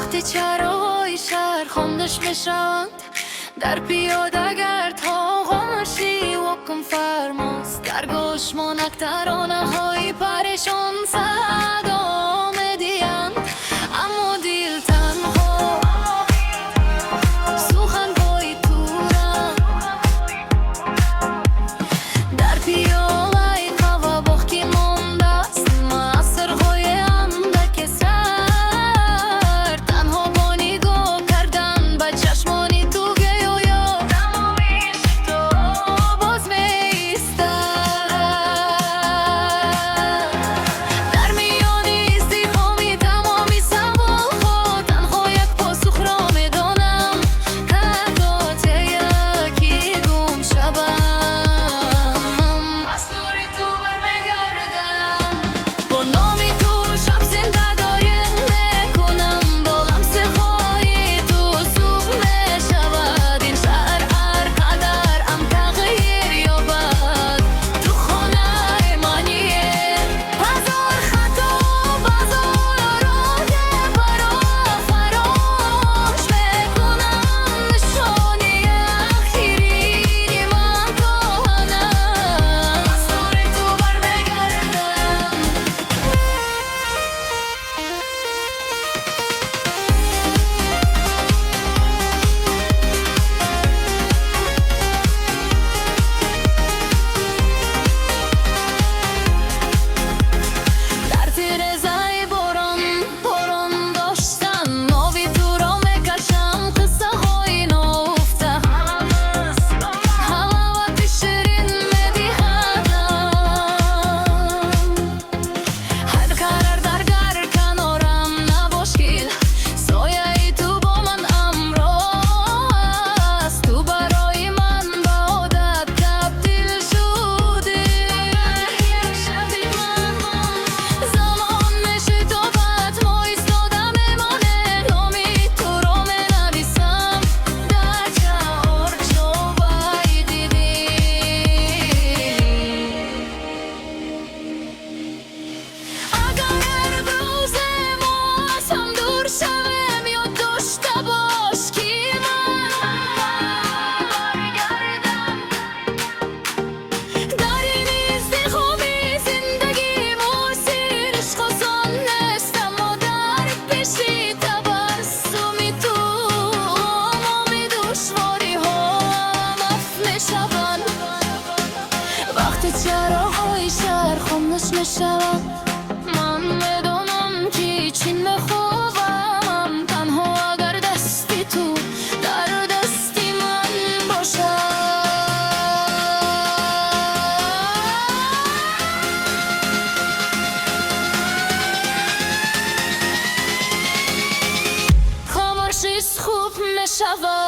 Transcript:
وقتی چراهای شهر خاموش میشوند، در پیاده‌گردها خاموشی حکم فرماست. در گوش مانک ترانه های پریشان صدا می‌دهند، اما دل تنها سخن های تورم. در پیاله قهوه باقی مانده است معصرهای اندک سر، تنها با نگاه کردن به چشمانی تو گویا تمام عشق تو باز می‌ایستد. در میان ازدحام تمامی سوال‌ها تنها یک پاسخ را می‌دانم که هرگاه یکی گم شوم از دور تو برمیگردم. با نام تو شب زنده دایم میکنم، با لمس های تو صبح میشود این شهر هر قدر هم تغییر یابد. تو خانه منیه هزار خطا بازار راه برا فراموش میکنم، نشانی اخیری من کهنم از دور تو برمیگردم. در تیره‌زای باران داشتن ناوی تو را میکشم، قصه های نهفته حلاوت شیرین میدهدم. هر قرار در کنارم نباشید، سایه تو با من همراه است. تو برای من به عادت تبدیل شدی، شبی من زمان میشتابد ما ایستاده میمانه، نامی تو را مینویسم در چهار چوبه دیدی. اگر روز ما از هم دور شویم یاد داشته باش که من برگردم. در این ازدحامی زندگی مسیر عشق آسان نیست، اما در پیش تبسمی تو تمام دشواری ها محو میشوند. وقتی چراغ‌های شهر خاموش میشوند، من میدانم که چین میخوابم تنها اگر دستی تو در دستی من باشد. خاموشی خوب میشود.